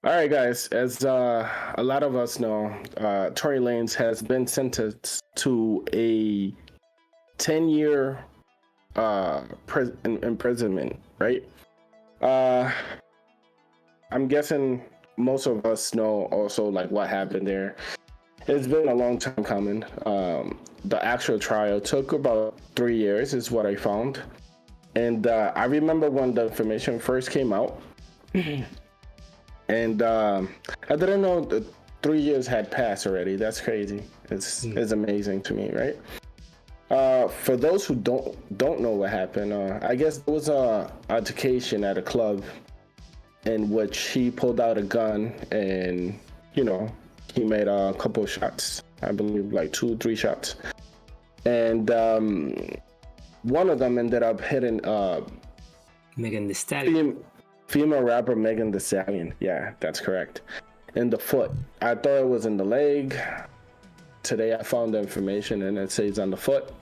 All right, guys. As a lot of us know, Tory Lanez has been sentenced to a 10-year imprisonment. Right? Uh, I'm guessing most of us know also like what happened there. It's been a long time coming. The actual trial took about 3 years, is what I found. And I remember when the information first came out. And I didn't know that 3 years had passed already. That's crazy. It's amazing to me, right? For those who don't know what happened, I guess there was a altercation at a club in which he pulled out a gun and he made a couple of shots. I believe like 2-3 shots, and one of them ended up hitting Megan Thee Stallion. Female rapper Megan Thee Stallion. Yeah, that's correct. In the foot. I thought it was in the leg. Today I found the information and it says on the foot.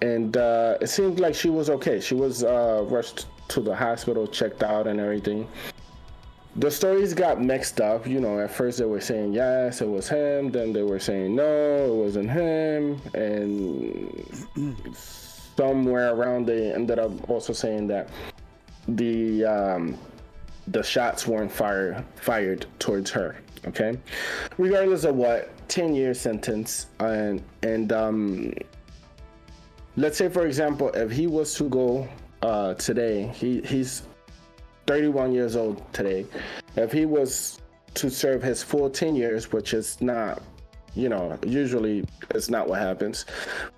And it seemed like she was okay. She was rushed to the hospital, checked out and everything. The stories got mixed up. At first they were saying yes, it was him. Then they were saying no, it wasn't him. And somewhere around they ended up also saying that the shots weren't fired towards her. Okay, regardless of what, 10-year sentence, and let's say for example, if he was to go today, he's 31 years old today. If he was to serve his full 10 years, which is not, usually it's not what happens,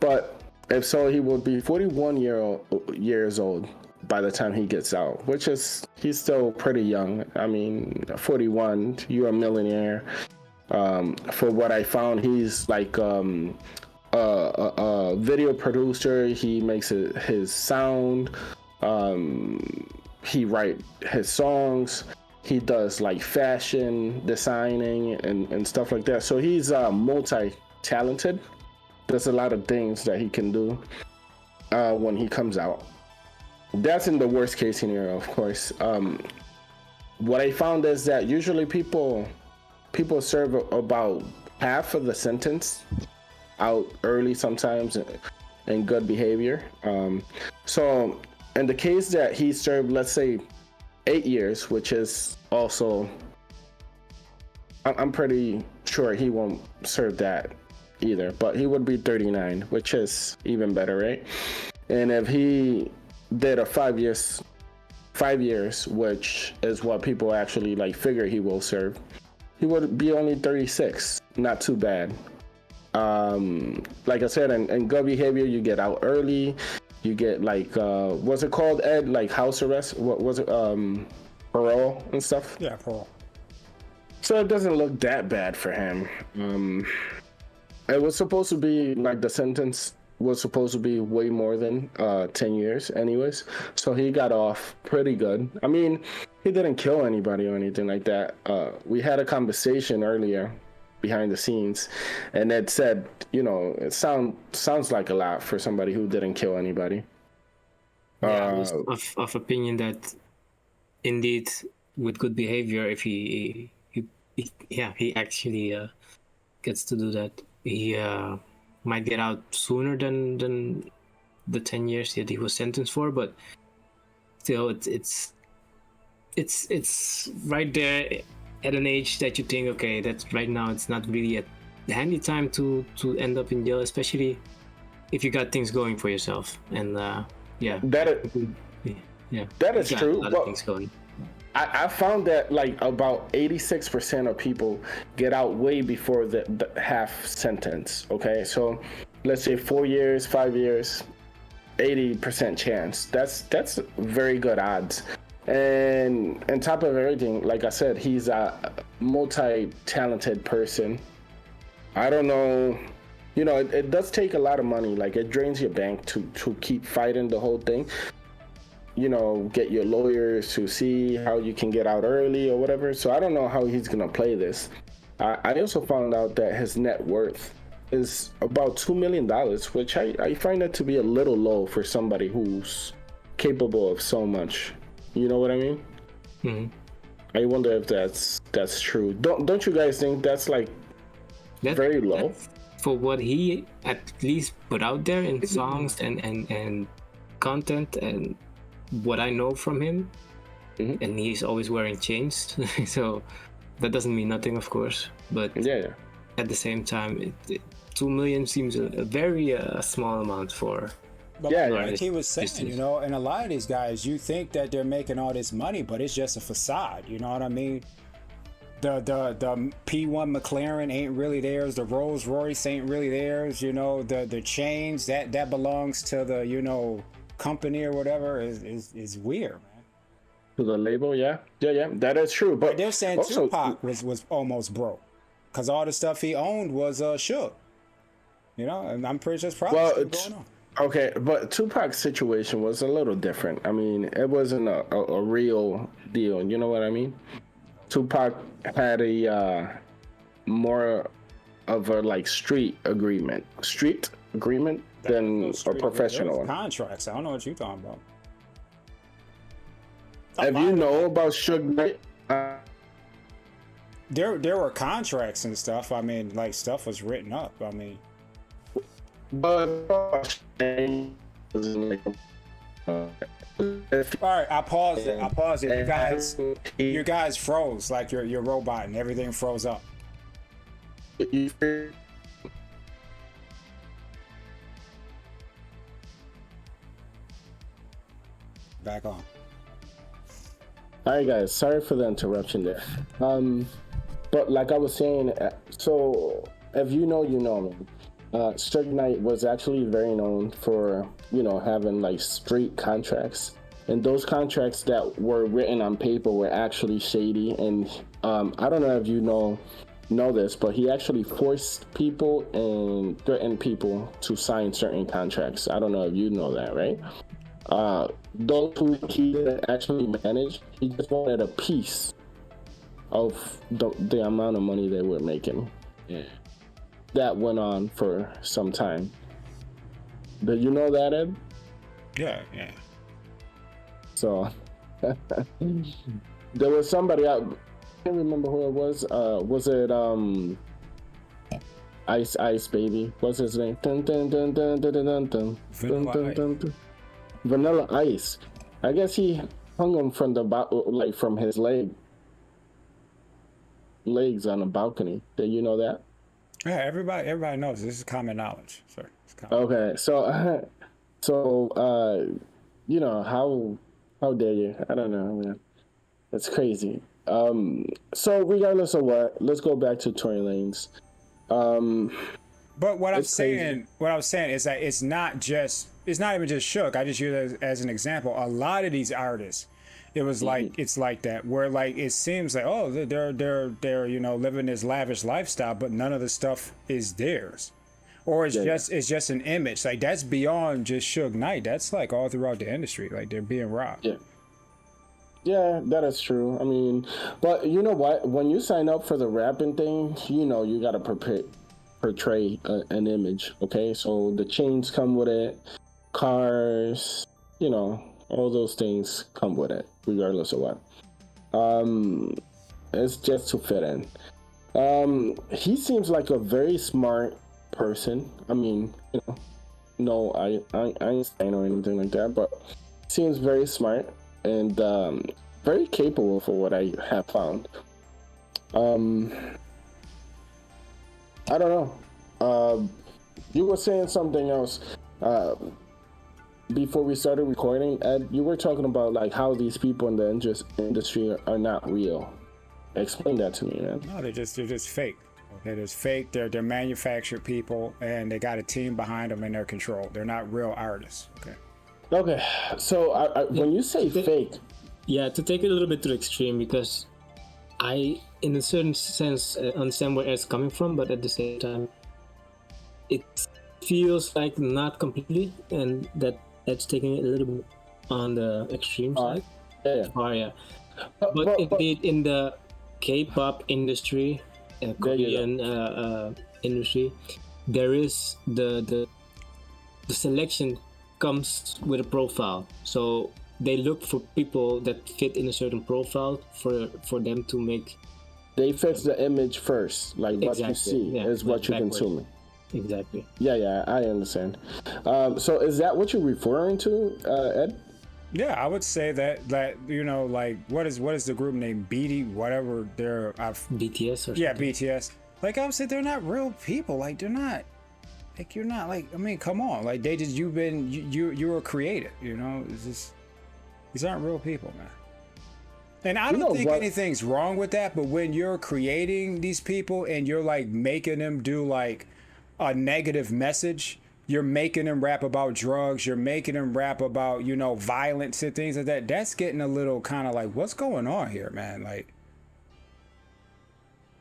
but if so, he will be 41 years old by the time he gets out, which is, he's still pretty young. I mean, 41, you're a millionaire. For what I found, he's like a video producer. He makes his sound. He writes his songs. He does like fashion designing and stuff like that. So he's multi-talented. There's a lot of things that he can do when he comes out. That's in the worst case scenario, of course. What I found is that usually people serve about half of the sentence out early sometimes in good behavior. So in the case that he served, let's say 8 years, which is also, I'm pretty sure he won't serve that either, but he would be 39, which is even better, right? And if he did a 5 years, which is what people actually like figure he will serve, he would be only 36. Not too bad. Like I said, in good behavior, you get out early. You get like what's it called, Ed? Like house arrest? What was it? Parole and stuff? Yeah, parole. So it doesn't look that bad for him. It was supposed to be like the sentence was supposed to be way more than 10 years anyways. So he got off pretty good. I mean, he didn't kill anybody or anything like that. We had a conversation earlier behind the scenes, and Ed said, it sounds like a lot for somebody who didn't kill anybody. I was of opinion that indeed with good behavior, if he actually gets to do that, he might get out sooner than the 10 years that he was sentenced for. But still, it's right there at an age that you think, okay, that's right now, it's not really a handy time to end up in jail, especially if you got things going for yourself. And that is true. A lot of things going. I found that like about 86% of people get out way before the half sentence. Okay, so let's say 4 years, 5 years, 80% chance. That's very good odds. And on top of everything, like I said, he's a multi-talented person. I don't know, it does take a lot of money. Like it drains your bank to keep fighting the whole thing. Get your lawyers to see how you can get out early or whatever. So I don't know how he's gonna play this. I also found out that his net worth is about $2 million, which I find that to be a little low for somebody who's capable of so much. You know what I mean? Mm-hmm. I wonder if that's true. Don't you guys think that's like very low? For what he at least put out there in songs and content and what I know from him, and he's always wearing chains, so that doesn't mean nothing, of course. But at the same time, 2 million seems a very small amount for. But like he was saying, you know, and a lot of these guys, you think that they're making all this money, but it's just a facade. You know what I mean? The P1 McLaren ain't really theirs. The Rolls Royce ain't really theirs. You know, the chains that belongs to the, you know, company or whatever is weird, man. To the label, yeah, that is true. But they're saying also, Tupac was almost broke because all the stuff he owned was shook. You know, and I'm pretty sure it's probably still going on. Okay, but Tupac's situation was a little different. I mean, it wasn't a real deal. You know what I mean? Tupac had a more of a like street agreement than a professional one. Contracts. I don't know what you're talking about. Have you know about Suge Knight? There were contracts and stuff. I mean, like stuff was written up. I mean. But all right, I paused it. You guys froze like your robot and everything froze up. Back on. All right, guys. Sorry for the interruption there. But like I was saying, so if you know, man. Suge Knight was actually very known for, you know, having like street contracts, and those contracts that were written on paper were actually shady. And I don't know if you know this, but he actually forced people and threatened people to sign certain contracts. I don't know if you know that, right? Those who he didn't actually manage, he just wanted a piece of the amount of money they were making. Yeah. That went on for some time. Did you know that, Ed? Yeah. So there was somebody, I can't remember who it was. Was it Ice Baby? What's his name? Vanilla Ice. I guess he hung him from from his legs on a balcony. Did you know that? Yeah, everybody knows this is common knowledge. Sorry. Okay, so you know, how dare you? I don't know, man. That's crazy. So regardless of what, let's go back to Tory Lanez. But what I was saying is that it's not even just Shook. I just use it as an example. A lot of these artists, it was like it's like that, where like it seems like they're you know living this lavish lifestyle, but none of the stuff is theirs, or it's just an image. Like that's beyond just Suge Knight. That's like all throughout the industry. Like they're being robbed. Yeah, that is true. I mean, but you know what? When you sign up for the rapping thing, you know you gotta portray an image. Okay, so the chains come with it, cars, you know. All those things come with it, regardless of what. It's just to fit in. He seems like a very smart person. I mean, you know, no Einstein or anything like that, but seems very smart and very capable for what I have found. I don't know. You were saying something else. Before we started recording, Ed, you were talking about like how these people in the industry are not real. Explain that to me, man. No, they're just fake. Okay, they're fake. They're manufactured people, and they got a team behind them in their control. They're not real artists. Okay. So when you say fake, to take it a little bit to the extreme, because I, in a certain sense, understand where Ed's coming from, but at the same time, it feels like not completely, and that's taking it a little bit on the extreme side. Yeah. But indeed, in the K-pop industry, Korean industry, there is the selection comes with a profile. So they look for people that fit in a certain profile for them to make. They fix the image first, like what you see is what you're consuming. Exactly. Yeah, I understand. So is that what you're referring to, Ed? Yeah, I would say that you know, like what is the group name? Whatever they're BTS or something. Yeah, BTS. Like I would say, they're not real people. Like they're not. Like you're not like. I mean, come on. Like they just you were created. You know, it's just these aren't real people, man. And I don't think anything's wrong with that. But when you're creating these people and you're like making them do like a negative message. You're making them rap about drugs. You're making them rap about, you know, violence and things like that. That's getting a little kind of like, what's going on here, man? Like,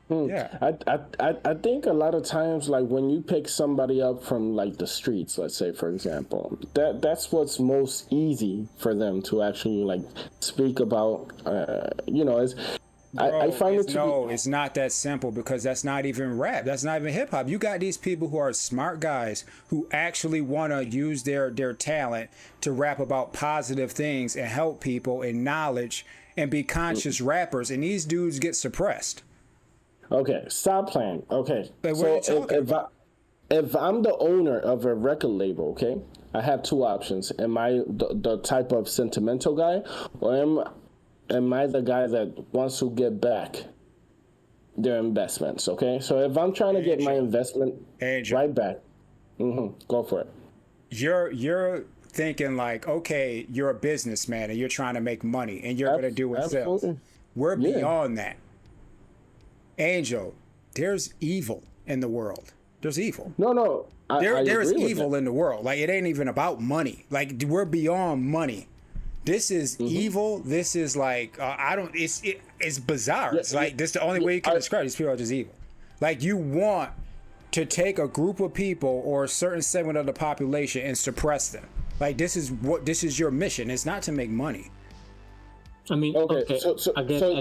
yeah. I think a lot of times, like when you pick somebody up from like the streets, let's say, for example, that's what's most easy for them to actually like speak about. You know, Bro, I find it's not that simple because that's not even rap. That's not even hip hop. You got these people who are smart guys who actually want to use their talent to rap about positive things and help people and knowledge and be conscious rappers. And these dudes get suppressed. Okay, stop playing. Okay, but what are you talking about? If I'm the owner of a record label, okay, I have two options. Am I the type of sentimental guy, or am I the guy that wants to get back their investments? Okay, so if I'm trying to get my investment right back, go for it. You're thinking like, okay, you're a businessman and you're trying to make money and you're going to do what sells. We're beyond that. Angel, there's evil in the world. There's evil. No. There is evil in the world. Like it ain't even about money. Like we're beyond money. This is evil. This is like it's bizarre. It's like this is the only way you can describe these people are just evil. Like you want to take a group of people or a certain segment of the population and suppress them. Like this is your mission. It's not to make money. I mean, okay. So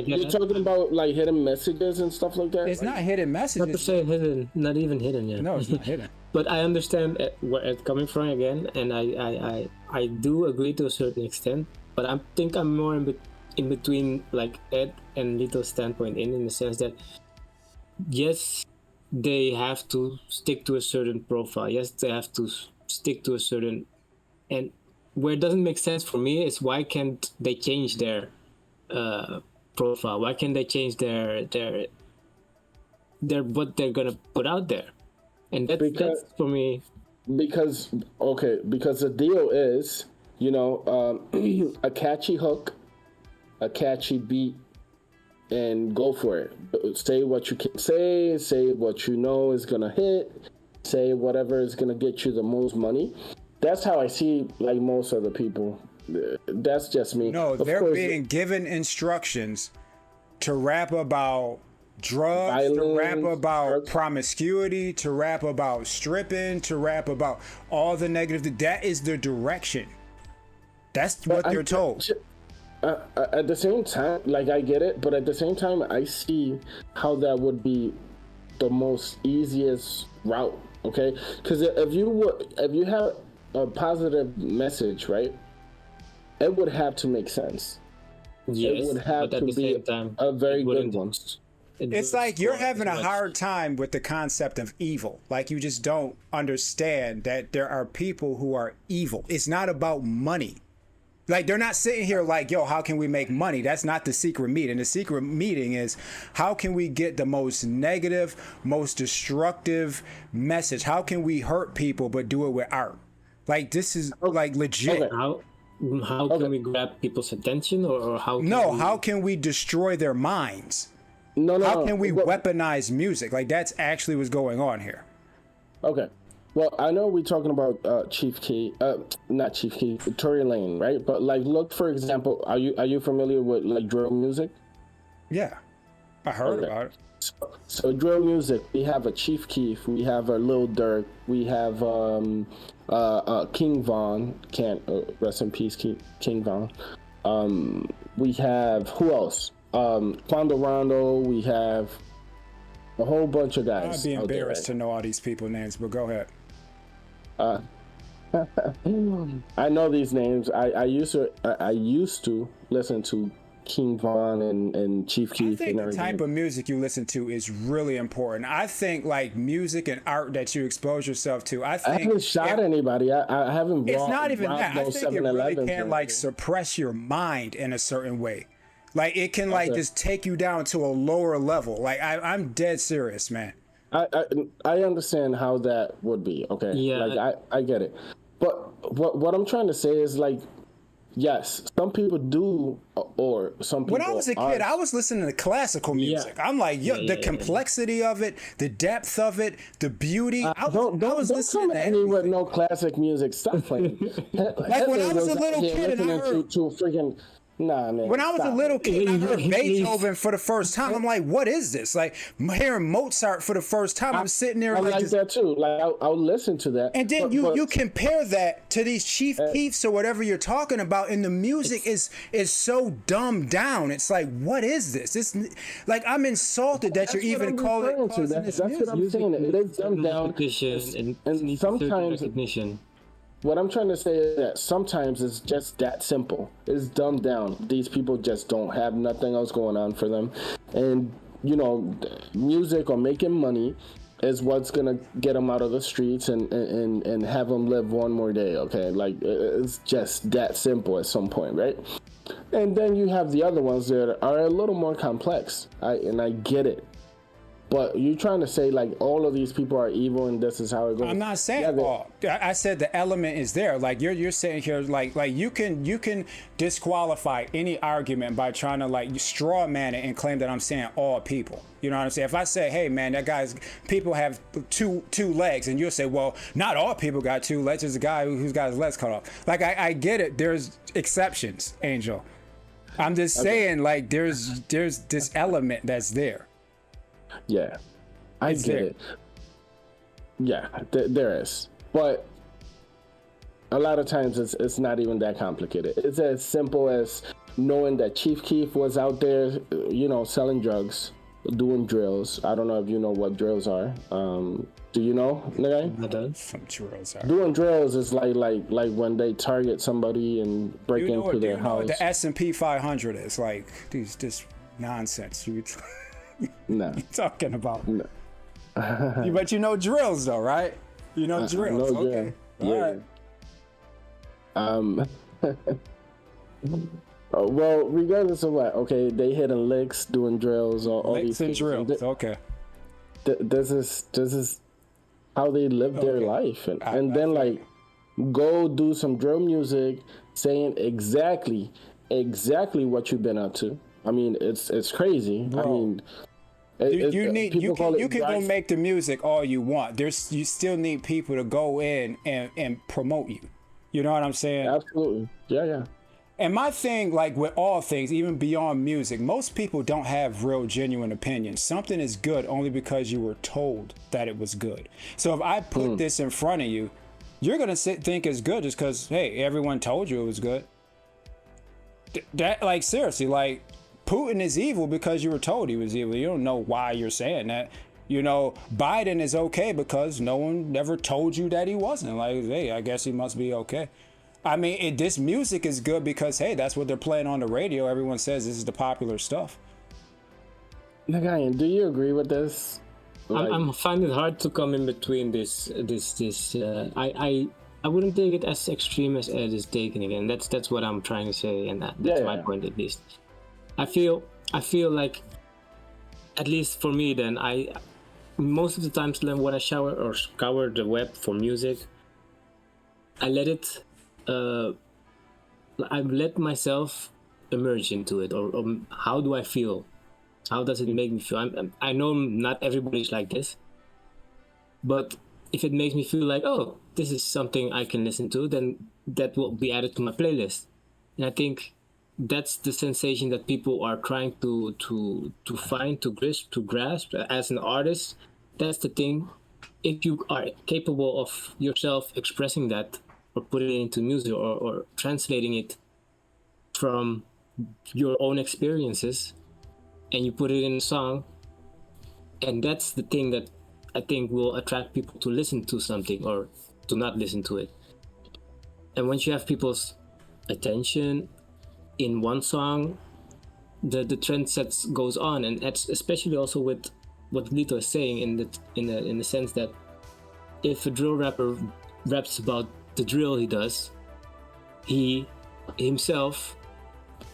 you're talking about like hidden messages and stuff like that? It's not hidden messages. Not to say hidden, not even hidden yet. No, it's not hidden. But I understand where it's coming from again, and I do agree to a certain extent. But I think I'm more in between like Ed and Lito's standpoint in the sense that yes, they have to stick to a certain profile. Yes, they have to stick to a certain, and where it doesn't make sense for me is why can't they change their profile? Why can't they change their what they're gonna put out there? And that's for me. Because the deal is, you know, a catchy hook, a catchy beat, and go for it. Say what you can say what you know is gonna hit, say whatever is gonna get you the most money. That's how I see like most other people. That's just me. No, they're being given instructions to rap about drugs, violence, to rap about promiscuity, to rap about stripping, to rap about all the negative. That is the direction. That's what they're told. At the same time, like I get it, but at the same time, I see how that would be the most easiest route. Okay, because if you have a positive message, right, it would have to make sense. Yes, it would have to be a very good one. It's like you're having a hard time with the concept of evil. Like you just don't understand that there are people who are evil. It's not about money. Like they're not sitting here like, yo, how can we make money? That's not the secret meeting. The secret meeting is how can we get the most negative, most destructive message? How can we hurt people but do it with art? Like this is like legit. Okay. How can we grab people's attention or how can how can we destroy their minds? How can we weaponize music? Like that's actually what's going on here. Okay. Well, I know we're talking about not Chief Keef, Tory Lanez, right? But like, look, for example, are you familiar with like drill music? Yeah, I heard about it. So drill music, we have a Chief Keef, we have a Lil Durk, we have King Von, rest in peace, King Von. We have who else? Quando Rondo. We have a whole bunch of guys. I'd be embarrassed to know all these people names, but go ahead. I know these names. I used to listen to King Von and Chief I Keef think and the everything. type of music you listen to is really important. I think like music and art that you expose yourself to. I think haven't shot anybody. I haven't. it's not even that. I think it really 7-Elevens can or like anything. suppress your mind in a certain way. Like it can like Okay. just take you down to a lower level. Like I'm dead serious, man. I understand how that would be. Okay. Yeah. Like I get it. But what I'm trying to say is like, yes, some people do, or some people. When I was a kid, I was listening to classical music. I'm like, yo, the complexity of it, the depth of it, the beauty. I was don't listening come to at me with everything. no classic music stuff like. Like when I was a little kid and I heard. to freaking. Nah, man. When I was a stop little it. kid, I heard Beethoven for the first time. I'm like, what is this? Like hearing Mozart for the first time, I'm sitting there I like, like just, that too. Like I'll listen to that. and then but, you compare that to these Chief Keefs or whatever you're talking about, and the music is so dumbed down. It's like, what is this? It's like I'm insulted that you're even calling this That's what I'm saying. It is dumbed down. Recognition and And sometimes recognition. what I'm trying to say is that sometimes it's just that simple. It's dumbed down. These people just don't have nothing else going on for them. And, you know, music or making money is what's going to get them out of the streets and have them live one more day, okay? Like, it's just that simple at some point, right? And then you have the other ones that are a little more complex. I get it. But you're trying to say like all of these people are evil and this is how it goes. I'm not saying all. I said the element is there. Like you're saying here, like you can disqualify any argument by trying to like straw man it and claim that I'm saying all people. You know what I'm saying? If I say, hey man, people have two legs, and you'll say, well, not all people got two legs. There's a guy who's got his legs cut off. Like I get it. There's exceptions, Angel. I'm just saying like there's this element that's there. Yeah, I It's get there. it. Yeah, there is, but a lot of times it's not even that complicated. It's as simple as knowing that Chief Keef was out there, you know, selling drugs, doing drills. I don't know if you know what drills are. Do you know, nigga? I don't. Some churros are. Doing drills is like when they target somebody and break into their house. What the S&P 500 is like this nonsense you Nah. talking about. No. But you know drills though, right? You know drills. know Okay. drill. All right. Well, regardless of what, okay, they hitting licks, doing drills, all Licks these and things. drills. Okay. This is how they live their Okay. life, and I then feel like go do some drill music, saying exactly what you've been up to. I mean, it's crazy. Bro. I mean, You can go drive- make the music all you want. You still need people to go in and promote you. You know what I'm saying? Absolutely, yeah. And my thing, like with all things, even beyond music, most people don't have real genuine opinions. Something is good only because you were told that it was good. So if I put this in front of you, you're gonna think it's good just because, hey, everyone told you it was good. That, like, seriously, like, Putin is evil because you were told he was evil. You don't know why you're saying that. You know, Biden is okay because no one ever told you that he wasn't. Like, hey, I guess he must be okay. I mean, this music is good because, hey, that's what they're playing on the radio. Everyone says this is the popular stuff. Nagayan, do you agree with this? I'm finding it hard to come in between this. I wouldn't take it as extreme as Ed is taking it, and that's what I'm trying to say, and that's my point at least. I feel like, at least for me, then most of the times when I shower or scour the web for music, I let myself emerge into it, or how do I feel? How does it make me feel? I know not everybody's like this, but if it makes me feel like, oh, this is something I can listen to, then that will be added to my playlist. And I think that's the sensation that people are trying to find, to grasp as an artist. That's the thing. If you are capable of yourself expressing that, or putting it into music, or translating it from your own experiences, and you put it in a song, and that's the thing that I think will attract people to listen to something or to not listen to it. And once you have people's attention in one song, the trend sets goes on, and that's especially also with what Lito is saying in the sense that if a drill rapper raps about the drill he does, he himself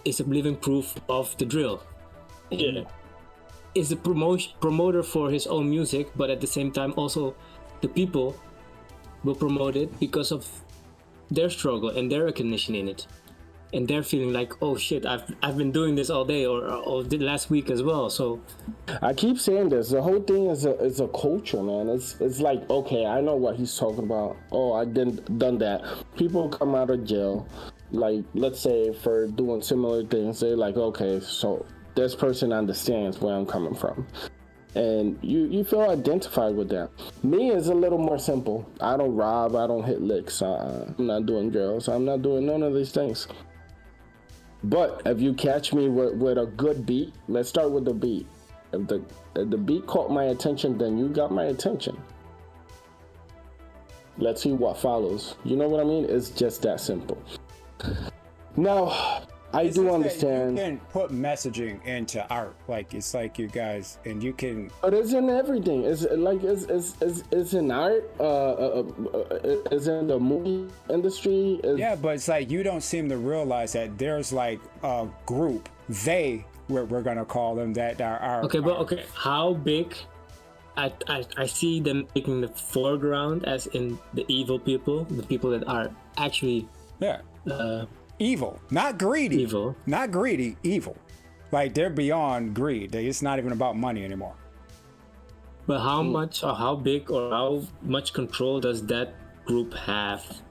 is a living proof of the drill. Yeah. Is a promoter for his own music, but at the same time also the people will promote it because of their struggle and their recognition in it, and they're feeling like, oh shit, I've been doing this all day or the last week as well. So I keep saying this. The whole thing is a culture, man. It's like, okay, I know what he's talking about. Oh, I done that. People come out of jail, like let's say for doing similar things. They're like, okay, so this person understands where I'm coming from, and you feel identified with that. Me is a little more simple. I don't rob. I don't hit licks. I'm not doing drills. I'm not doing none of these things. But if you catch me with a good beat, let's start with the beat. If the beat caught my attention, then you got my attention. Let's see what follows. You know what I mean? It's just that simple. Now, I do understand. You can put messaging into art, like it's like you guys, and you can. But it's in everything. It's like it's in art. It's in the movie industry. Yeah, but it's like you don't seem to realize that there's like a group. We're gonna call them that are. Okay, but okay, how big? I see them taking the foreground as in the evil people, the people that are actually. Yeah. Evil, not greedy. Evil. Not greedy, evil. Like they're beyond greed. It's not even about money anymore. But how much or how big or how much control does that group have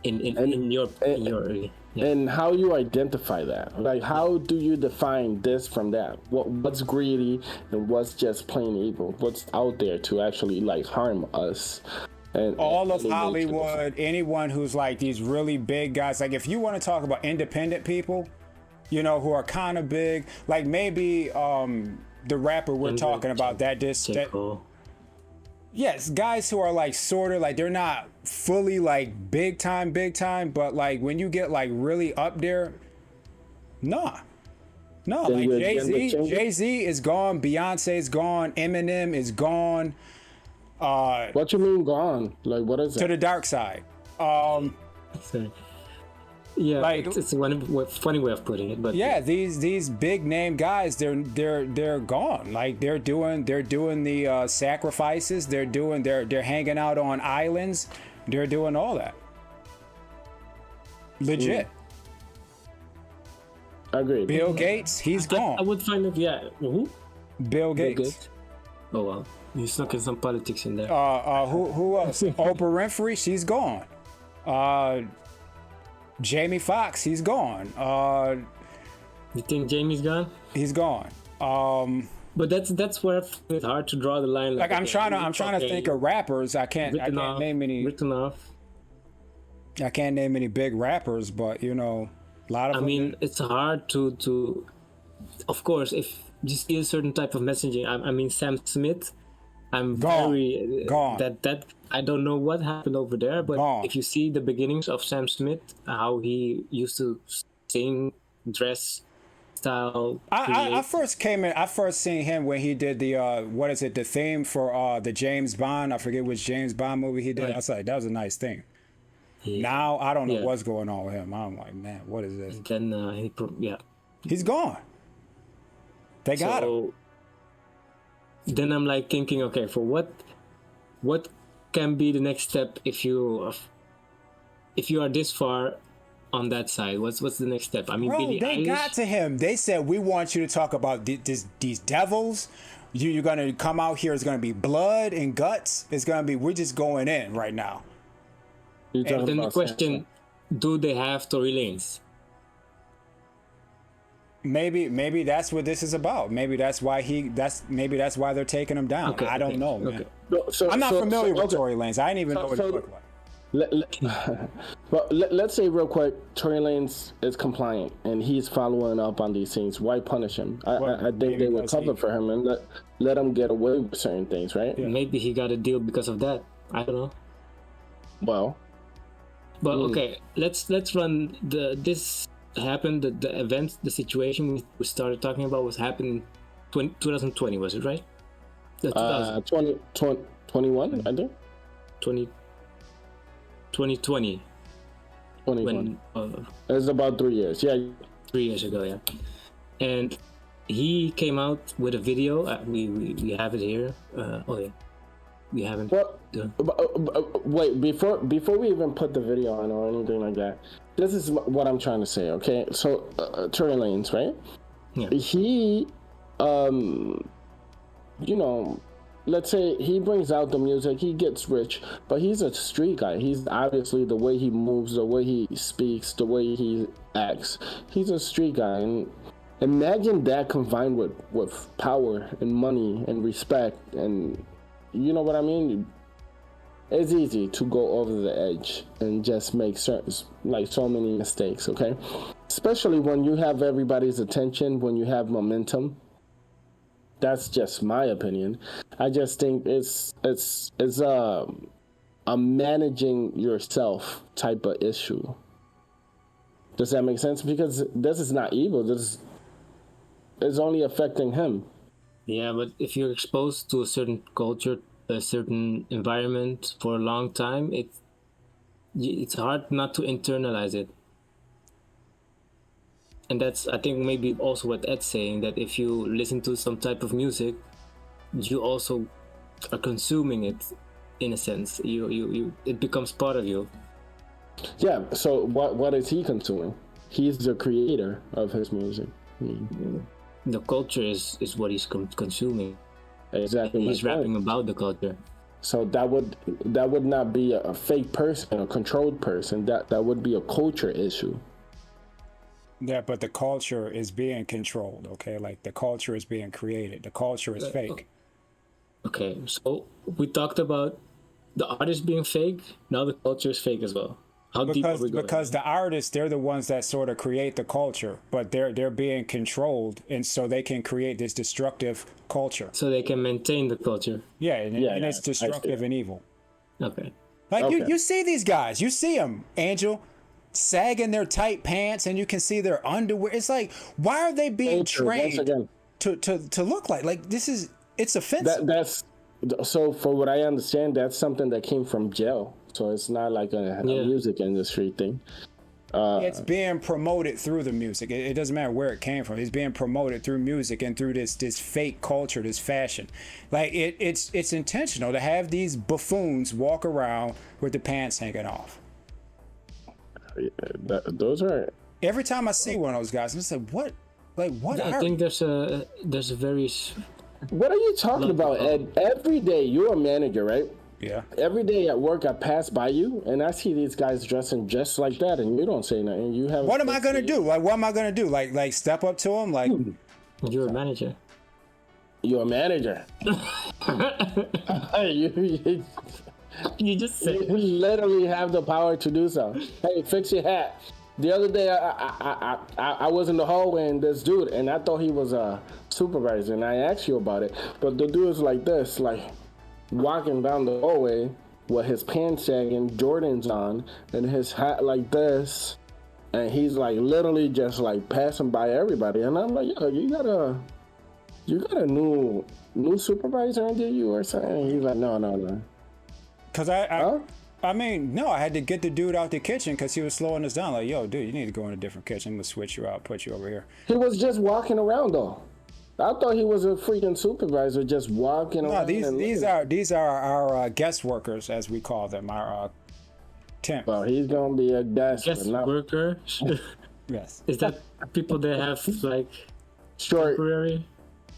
in your area? Yeah. And how you identify that? Like, how do you define this from that? What's greedy and what's just plain evil? What's out there to actually like harm us? And all of Hollywood, anyone who's like these really big guys, like if you want to talk about independent people, you know, who are kind of big, like maybe the rapper we're talking about yes, guys who are like sort of like they're not fully like big time, but like when you get like really up there, no, like Jay-Z is gone, Beyonce's gone, Eminem is gone. What you mean gone? Like what is it? To the dark side. Yeah, like it's a funny way of putting it, but yeah, these big name guys, they're gone. Like they're doing the sacrifices. They're hanging out on islands. They're doing all that. Legit. Agreed. Bill Gates, he's gone. I would find it. Yeah. Who? Bill Gates. Oh wow. You snuck in some politics in there. Who else? Oprah Winfrey, she's gone. Jamie Foxx, he's gone. You think Jamie's gone? He's gone. But that's where it's hard to draw the line. Like I'm trying to think of rappers. I can't name any. Written off. I can't name any big rappers, but you know, a lot of. I mean, it's hard to. Of course, if you see a certain type of messaging, I mean, Sam Smith. I'm gone. That I don't know what happened over there, but if you see the beginnings of Sam Smith, how he used to sing, dress, style. I first seen him when he did the the theme for the James Bond. I forget which James Bond movie he did. Right. I was like, that was a nice thing. Yeah. Now I don't know what's going on with him. I'm like, man, what is this? And then he's gone. They got him. Then I'm like thinking, okay, for what can be the next step if you are this far on that side? What's the next step? I mean, bro, they got to him. They said, we want you to talk about these devils. You're gonna come out here. It's gonna be blood and guts. It's gonna be. We're just going in right now. And then the question: do they have Tory Lanez? Maybe that's what this is about. Maybe that's why that's why they're taking him down. I don't know, man. I'm not familiar with Tory Lanez. I didn't even know what it looked like. Let's say real quick, Tory Lanez is compliant and he's following up on these things. Why punish him? I think they would cover for him and let him get away with certain things, right? Yeah. Maybe he got a deal because of that. I don't know. Well, But okay, let's run this happened the event, the situation we started talking about was happening 2020, was it right? 21, I think. 20, 2020. 21. When It's about 3 years. Yeah. 3 years ago, yeah. And he came out with a video. We have it here. Oh yeah, we haven't. Well, wait, before we even put the video on or anything like that, this is what I'm trying to say. Okay, so Tory Lanez, right? Yeah. He, let's say he brings out the music, he gets rich, but he's a street guy. He's obviously, the way he moves, the way he speaks, the way he acts, he's a street guy. And imagine that combined with power and money and respect, and you know what I mean? It's easy to go over the edge and just make certain, like, so many mistakes, okay? Especially when you have everybody's attention, when you have momentum. That's just my opinion. I just think it's a managing yourself type of issue. Does that make sense? Because this is not evil. This is only affecting him. Yeah, but if you're exposed to a certain culture, a certain environment for a long time, it's hard not to internalize it. And that's, I think, maybe also what Ed's saying, that if you listen to some type of music, you also are consuming it in a sense. You it becomes part of you. Yeah, so what is he consuming? He's the creator of his music. The culture is what he's consuming. Exactly. He's rapping about the culture. So that would not be a fake person, a controlled person. That would be a culture issue. Yeah, but the culture is being controlled, okay? Like, the culture is being created. The culture is fake. Okay, so we talked about the artist being fake. Now the culture is fake as well. How deep are we going? Because the artists, they're the ones that sort of create the culture, but they're being controlled, and so they can create this destructive culture. So they can maintain the culture. Yeah, and it's destructive and evil. Okay. Like, you see these guys. You see them, Angel, sagging their tight pants, and you can see their underwear. It's like, why are they being trained to look like this is, it's offensive. That's so, for what I understand, that's something that came from jail. So it's not like a music industry thing. It's being promoted through the music. It doesn't matter where it came from. It's being promoted through music and through this fake culture, this fashion. Like, it's intentional to have these buffoons walk around with the pants hanging off. Those are. Every time I see one of those guys, I'm just like, what? Like, what? I think there's a very. What are you talking about, Ed? Every day, you're a manager, right? Yeah. Every day at work, I pass by you, and I see these guys dressing just like that, and you don't say nothing. You have. What am I gonna do? Like, what am I gonna do? Like step up to them? Like, you're a manager. You're a manager. You just said. You literally have the power to do so. Hey, fix your hat. The other day, I was in the hallway, and this dude, and I thought he was a supervisor, and I asked you about it, but the dude is like this, like, walking down the hallway with his pants sagging, Jordans on, and his hat like this, and he's like literally just like passing by everybody, and I'm like, yo, you got a new supervisor under you or something? And he's like, no. Cause I mean, no, I had to get the dude out the kitchen because he was slowing us down. Like, yo, dude, you need to go in a different kitchen. I'm gonna switch you out, put you over here. He was just walking around though. I thought he was a freaking supervisor, just walking around. No, these are our guest workers, as we call them, our temp. Well, he's gonna be a guest worker. Yes. Is that people that have like short? Temporary?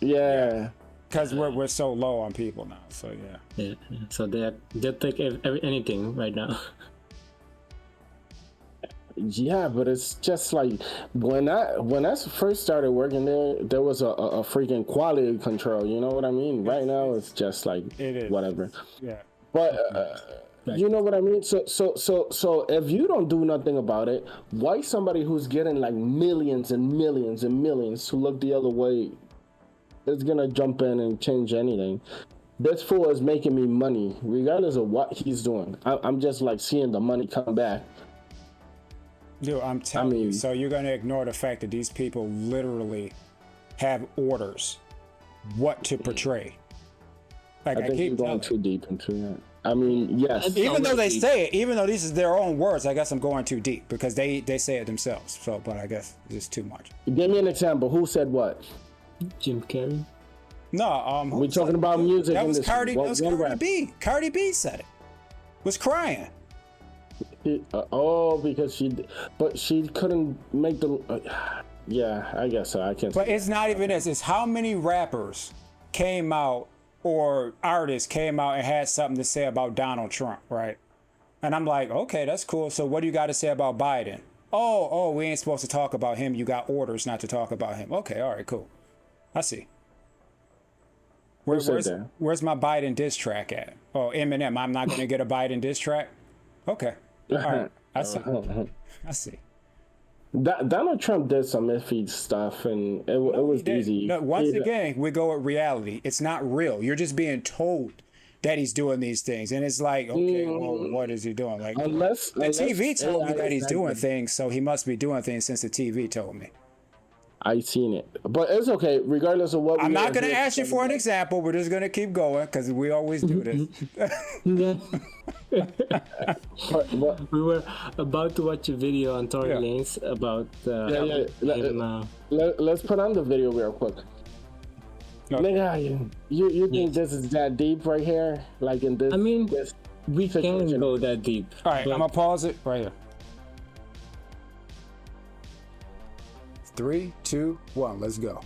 Yeah. Because we're so low on people now, so yeah. So they'll take anything right now. Yeah, but it's just like when I first started working there was a freaking quality control. You know what I mean? Right now it's just like whatever. Yeah. But you know what I mean? So if you don't do nothing about it, why somebody who's getting like millions and millions and millions to look the other way is gonna jump in and change anything? This fool is making me money regardless of what he's doing. I'm just like seeing the money come back. Dude, I'm telling you. So you're gonna ignore the fact that these people literally have orders what to portray. Like I think you're going too deep into that. I mean, yes. Even though they say it, even though these is their own words, I guess I'm going too deep because they say it themselves. So, but I guess it's just too much. Give me an example. Who said what? Jim Carrey. No, we're talking about music. That was Cardi. That was Cardi B. Cardi B said it. Was crying. Because she couldn't make the. Yeah, I guess so. I can't. But it's not even this. It's how many rappers came out or artists came out and had something to say about Donald Trump, right? And I'm like, okay, that's cool. So what do you got to say about Biden? Oh, we ain't supposed to talk about him. You got orders not to talk about him. Okay, all right, cool. I see. Where's my Biden diss track at? Oh, Eminem, I'm not going to get a Biden diss track? Okay. All right. I see. Donald Trump did some iffy stuff, and it was easy. No, once again, we go with reality. It's not real. You're just being told that he's doing these things, and it's like, okay, well, what is he doing? Like, unless the TV told me that he's doing things, so he must be doing things since the TV told me. I seen it, but it's okay. Regardless of what, I'm not going to ask you for an example. We're just going to keep going because we always do this. We were about to watch a video on Tory Lanez about him. Let's put on the video real quick. Okay. Nigga, you think this is that deep right here? Like in this? I mean, this we can go that deep. All right, I'm gonna pause it right here. 3, 2, 1, let's go.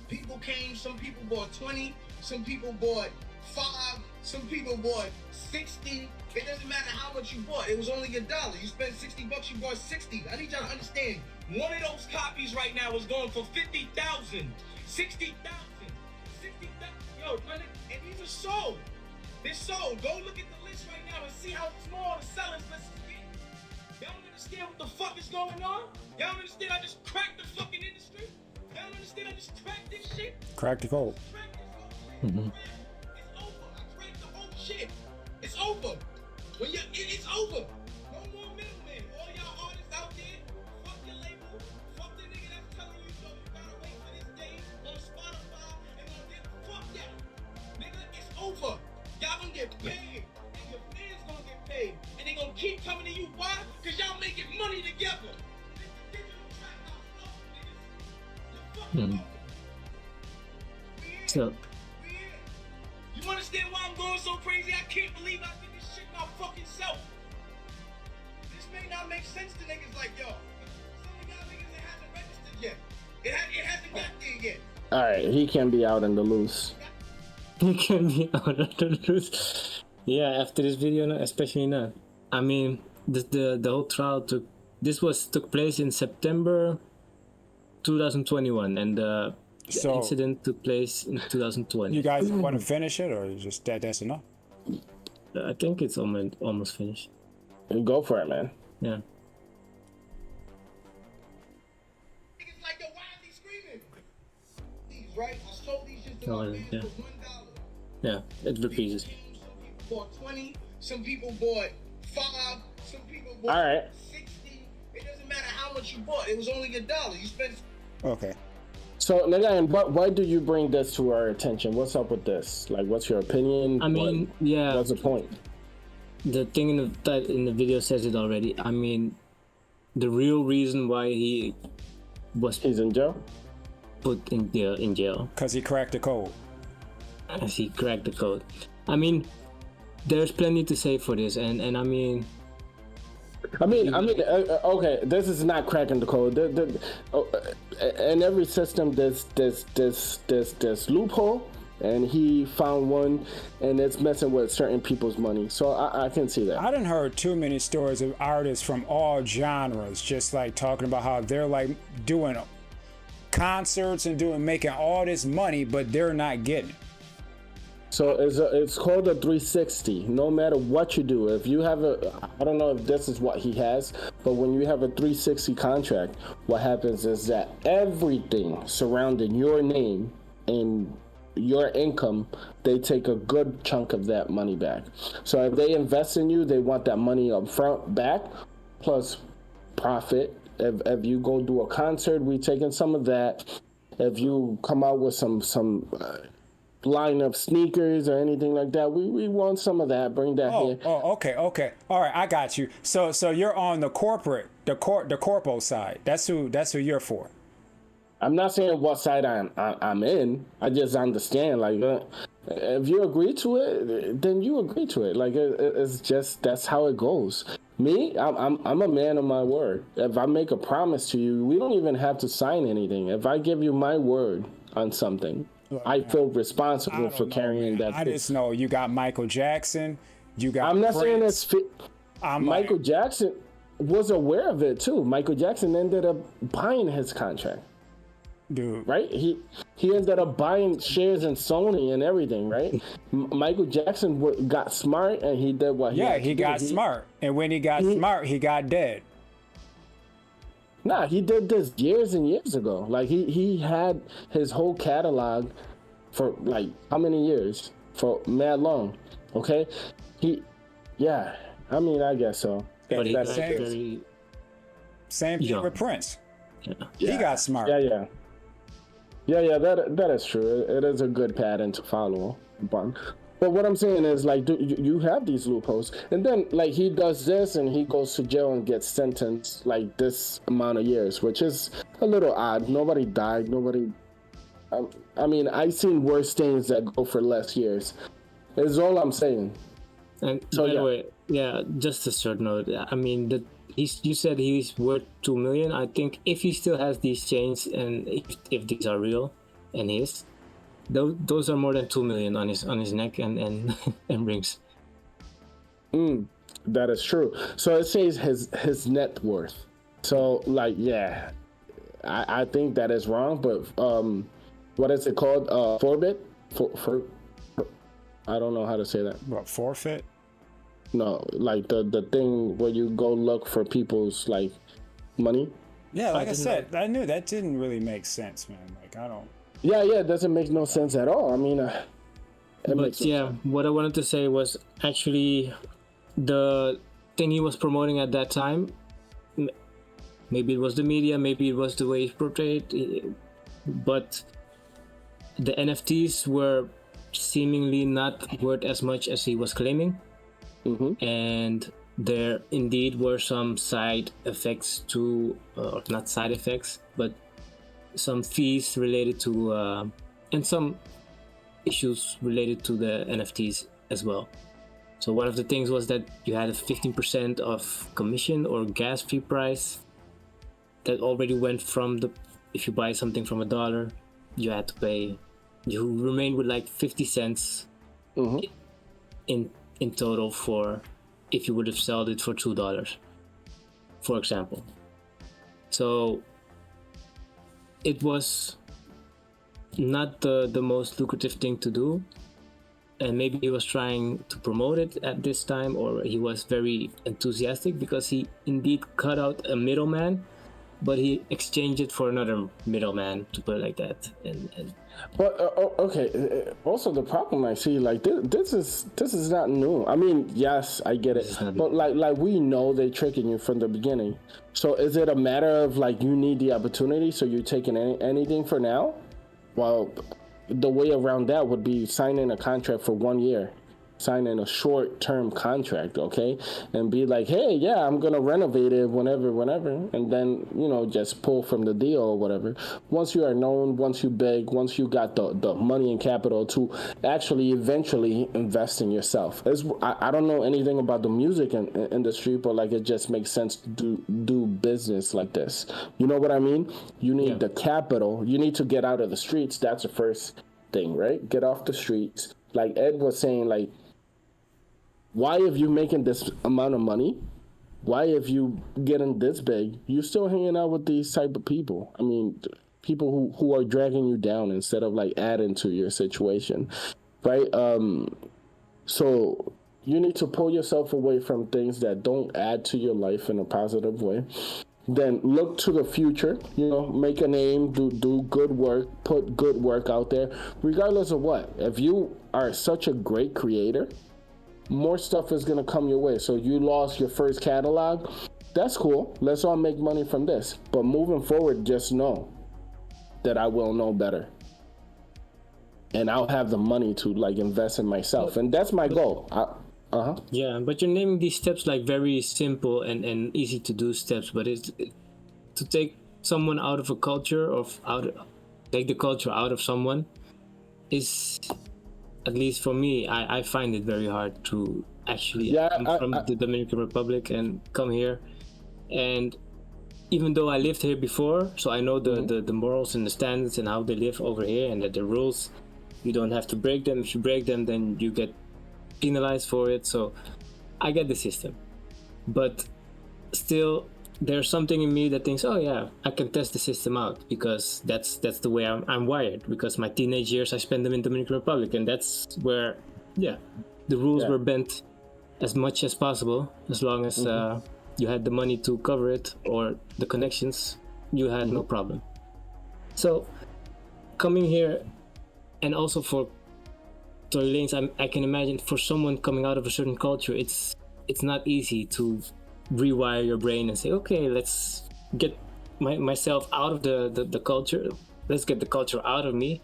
People came, some people bought 20, some people bought 5, some people bought 60. It doesn't matter how much you bought. It was only $1. You spent $60, you bought 60. I need y'all to understand. One of those copies right now is going for 50,000, 60,000, 60,000. Yo, my nigga, and these are sold. They're sold. Go look at the list right now and see how small the sellers list is getting. Y'all don't understand what the fuck is going on? Y'all don't understand I just cracked the fucking industry? Y'all don't understand I just cracked this shit? Cracked the code. Mm-hmm. It's over. I cracked the whole shit. It's over. It's over. No more middlemen. All y'all artists out there, fuck your label. Fuck the nigga that's telling you, yo, you gotta wait for this day on Spotify and on this. Fuck that. Nigga, it's over. Y'all gonna get paid. And your fans gonna get paid. And they gonna keep coming to you. Why? Because y'all making money together. So, you understand why I'm going so crazy? I can't believe I did this shit my fucking self. This may not make sense to niggas like y'all. Some of y'all niggas, it hasn't registered yet. It hasn't got there yet. Alright, he can be out in the loose. He can be out in the loose. Yeah, after this video, especially not. I mean, the whole trial took place in September 2021, and the incident took place in 2020. You guys want to finish it, or just that's enough? I think it's almost finished. Go for it, man. Yeah. Niggas like, yo, why are they screaming? These, right? I sold these shit to my fans for $1. Yeah, it repeats. Some people bought 20, some people bought 5, some people bought All right. 60. It doesn't matter how much you bought. It was only $1. You spent. Okay. So, Nagayan, why do you bring this to our attention? What's up with this? Like, what's your opinion? I mean, what's the point? The thing in the video says it already. I mean, the real reason why he's in jail? Put in jail. Because he cracked the code. As he cracked the code. I mean, there's plenty to say for this, and I mean, okay, this is not cracking the code. In every system, there's loophole, and he found one, and it's messing with certain people's money. So I can see that. I done heard too many stories of artists from all genres, just like talking about how they're like doing concerts and making all this money, but they're not getting it. So it's called a 360. No matter what you do, if you have I don't know if this is what he has, but when you have a 360 contract, what happens is that everything surrounding your name and your income, they take a good chunk of that money back. So if they invest in you, they want that money up front back. plus profit. If you go do a concert, we taking some of that. If you come out with some line of sneakers or anything like that, we want some of that. Bring that here. Okay. All right, I got you. So you're on the corporate, the corpo side. That's who you're for. I'm not saying what side I'm in. I just understand, like, if you agree to it, then you agree to it. Like, it's just, that's how it goes. Me, I'm a man of my word. If I make a promise to you, we don't even have to sign anything. If I give you my word on something, I feel responsible for carrying that. I just know you got Michael Jackson. You got. I'm not saying Prince. that's Michael Jackson was aware of it too. Michael Jackson ended up buying his contract. Dude. Right? He ended up buying shares in Sony and everything, right? Michael Jackson got smart and he did what he got smart. And when he got smart, he got dead. Nah, he did this years and years ago. Like, he had his whole catalog for, like, how many years? For mad long, okay? I mean, I guess so. But he got same thing with Prince. Yeah. He got smart. Yeah, that is true. It is a good pattern to follow. But what I'm saying is, like, you have these loopholes, and then, like, he does this and he goes to jail and gets sentenced like this amount of years, which is a little odd. Nobody died. I mean, I've seen worse things that go for less years. Is all I'm saying. And by the way, just a short note. I mean, you said he's worth $2 million. I think if he still has these chains and if these are real, and those are more than $2 million on his neck and rings. That is true. So it says his net worth. So, like, yeah, I think that is wrong. But what is it called? Forbit? For I don't know how to say that. What, forfeit? No, like the thing where you go look for people's, like, money. Yeah, like I said, I knew that didn't really make sense, man. Like, I don't. Yeah, it doesn't make no sense at all. I mean, what I wanted to say was actually the thing he was promoting at that time. Maybe it was the media, maybe it was the way he portrayed, but the NFTs were seemingly not worth as much as he was claiming. Mm-hmm. And there indeed were some side effects not side effects, but some fees related to and some issues related to the NFTs as well. So one of the things was that you had a 15% of commission or gas fee price that already went from if you buy something from $1, you had to pay, you remain with like 50 cents in total for if you would have sold it for $2, for example. So it was not the most lucrative thing to do, and maybe he was trying to promote it at this time, or he was very enthusiastic because he indeed cut out a middleman, but he exchanged it for another middleman, to put it like that. But okay. Also, the problem I see, like, this is not new. I mean, yes, I get it, but like we know they're tricking you from the beginning. So is it a matter of, like, you need the opportunity, so you're taking anything for now? Well, the way around that would be signing a contract for 1 year. Signing a short-term contract, okay, and be like, hey, yeah, I'm gonna renovate it whenever, and then, just pull from the deal or whatever. Once you are known, once you big, once you got the money and capital to actually eventually invest in yourself. I don't know anything about the music industry, but, like, it just makes sense to do business like this. You know what I mean? You need the capital. You need to get out of the streets. That's the first thing, right? Get off the streets. Like Ed was saying, like, why, if you making this amount of money, why, if you getting this big, you still hanging out with these type of people? I mean, people who are dragging you down instead of, like, adding to your situation, right? So you need to pull yourself away from things that don't add to your life in a positive way. Then look to the future, make a name, do good work, put good work out there, regardless of what. If you are such a great creator, more stuff is going to come your way. So you lost your first catalog, that's cool. Let's all make money from this. But moving forward, just know that I will know better. And I'll have the money to like invest in myself. And that's my goal. Yeah, but you're naming these steps like very simple and easy to do steps, but to take someone out of a culture take the culture out of someone is, at least for me, I find it very hard to actually come from the Dominican Republic and come here. And even though I lived here before, so I know the morals and the standards and how they live over here, and that the rules, you don't have to break them. If you break them, then you get penalized for it. So I get the system, but still there's something in me that thinks, oh yeah, I can test the system out, because that's the way I'm wired, because my teenage years I spent them in Dominican Republic, and that's where the rules were bent as much as possible, as long as you had the money to cover it or the connections, you had no problem. So coming here, and also for Tory Lanez, I can imagine for someone coming out of a certain culture, it's not easy to rewire your brain and say, okay, let's get myself out of the culture. Let's get the culture out of me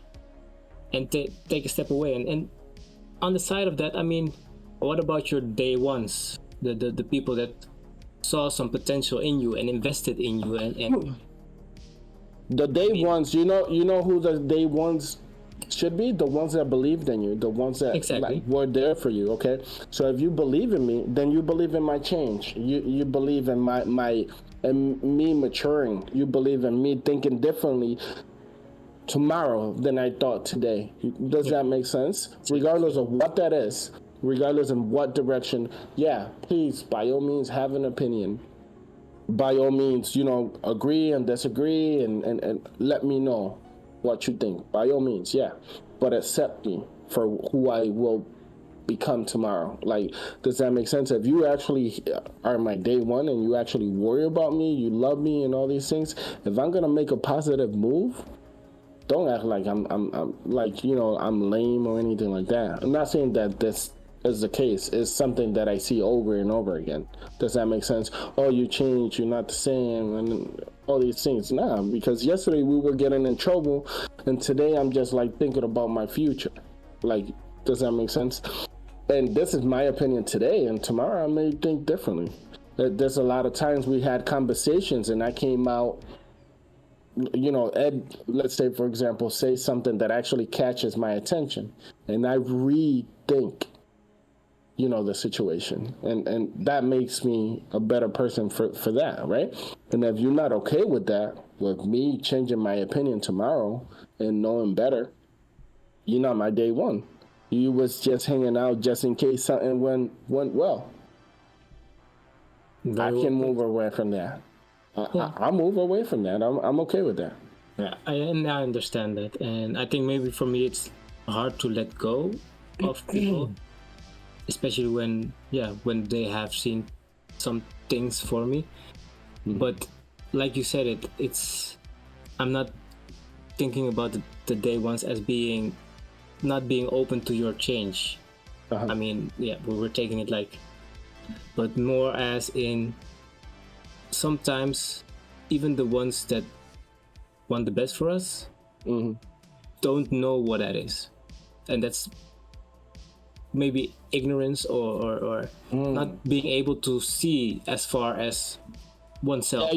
and take a step away. And on the side of that, I mean, what about your day ones? The people that saw some potential in you and invested in you and the day ones, you know who the day ones should be? The ones that believed in you, the ones that like, were there for you. Okay, so if you believe in me, then you believe in my change. You believe in my and me maturing. You believe in me thinking differently tomorrow than I thought today. Does that make sense? Regardless of what that is, regardless of what direction, please, by all means, have an opinion. By all means, agree and disagree, and let me know what you think. By all means, but accept me for who I will become tomorrow. Like, does that make sense? If you actually are my day one and you actually worry about me, you love me and all these things, if I'm gonna make a positive move, don't act like I'm like, I'm lame or anything like that. I'm not saying that this is the case. It's something that I see over and over again. Does that make sense? Oh, you changed, you're not the same, and all these things. Nah, because yesterday we were getting in trouble, and today I'm just like thinking about my future. Like, does that make sense? And this is my opinion today, and tomorrow I may think differently. There's a lot of times we had conversations and I came out, Ed, let's say, for example, say something that actually catches my attention, and I rethink the situation, and that makes me a better person for that, right? And if you're not okay with that, with me changing my opinion tomorrow and knowing better, you're not my day one. You was just hanging out just in case something went well. I can move away from that. I'll move away from that. I'm okay with that. Yeah, I understand that, and I think maybe for me it's hard to let go of people. Especially when they have seen some things for me. But like you said, I'm not thinking about the day ones as not being open to your change. I mean, we're taking it like, but more as in, sometimes even the ones that want the best for us don't know what that is, and that's maybe ignorance or not being able to see as far as oneself.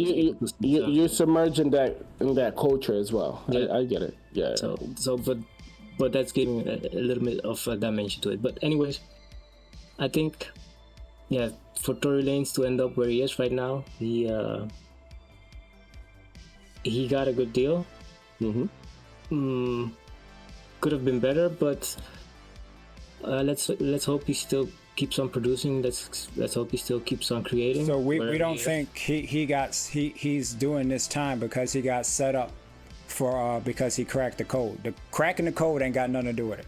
You're submerged in that culture as well. I get it. Yeah. So but that's giving a little bit of a dimension to it. But anyways, I think for Tory Lanez to end up where he is right now, he got a good deal. Could have been better, but let's hope he still keeps on producing. Let's hope he still keeps on creating. So we don't think he's doing this time because he got set up for because he cracked the code. The cracking the code ain't got nothing to do with it.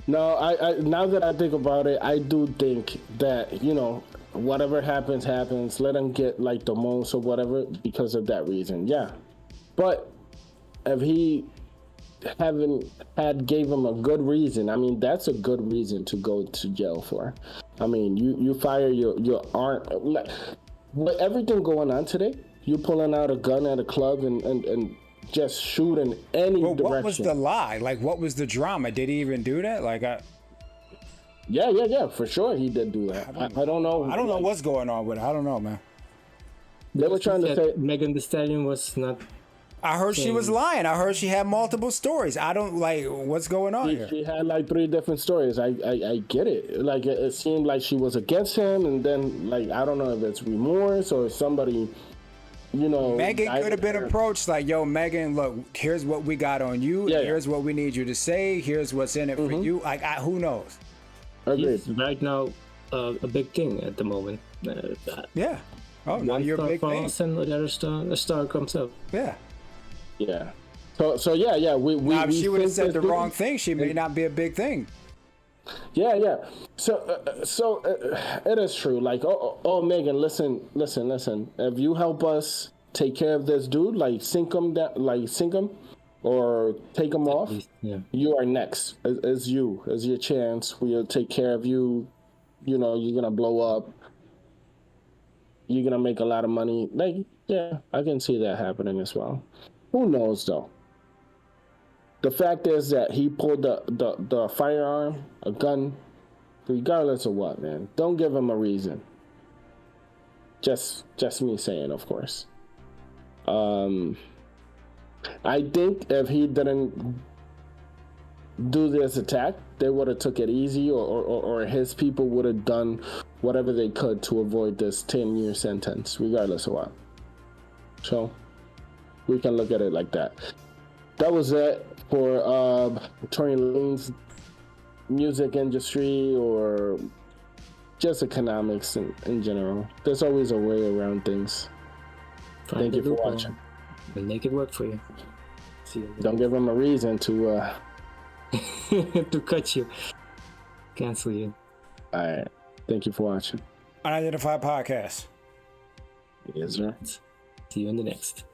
No, I now that I think about it, I do think that whatever happens. Let him get like the most or whatever because of that reason. Yeah, but if he gave him a good reason, I mean, that's a good reason to go to jail for. I mean, you fire your aunt. with everything going on today, you pulling out a gun at a club and just shoot in any direction. What was the lie? Like, what was the drama? Did he even do that? Like, Yeah, for sure he did do that. I don't know. I don't know what's going on with it. I don't know, man. They were trying to say Megan Thee Stallion was not. I heard she was lying. I heard she had multiple stories. I don't like what's going on here. She had like 3 different stories. I get it. Like it seemed like she was against him, and then like I don't know if it's remorse or somebody, you know. Megan could have been approached like, "Yo, Megan, look, here's what we got on you. Here's what we need you to say. Here's what's in it for you." Like, who knows? Agreed. He's right now a big thing at the moment. Yeah. Oh, now you're a big thing. And the other a star comes up. Yeah. Yeah. So yeah. We now, if she would have said the dude, wrong thing, she may not be a big thing. Yeah. So it is true. Like, oh, Megan, listen. If you help us take care of this dude, like sink him, or take him off, you are next. It's your chance. We'll take care of you. You know, you're gonna blow up. You're gonna make a lot of money. Like, yeah, I can see that happening as well. Who knows though? The fact is that he pulled the firearm, a gun, regardless of what, man. Don't give him a reason. Just me saying, of course. I think if he didn't do this attack, they would have took it easy, or his people would have done whatever they could to avoid this 10-year sentence, regardless of what. So we can look at it like that. That was it for Tory Lanez music industry, or just economics in general. There's always a way around things. Thank you for watching. We'll make it work for you. See you. Don't give them a reason to to cut you, cancel you. All right. Thank you for watching. Unidentified Podcast. Yes, sir. See you in the next.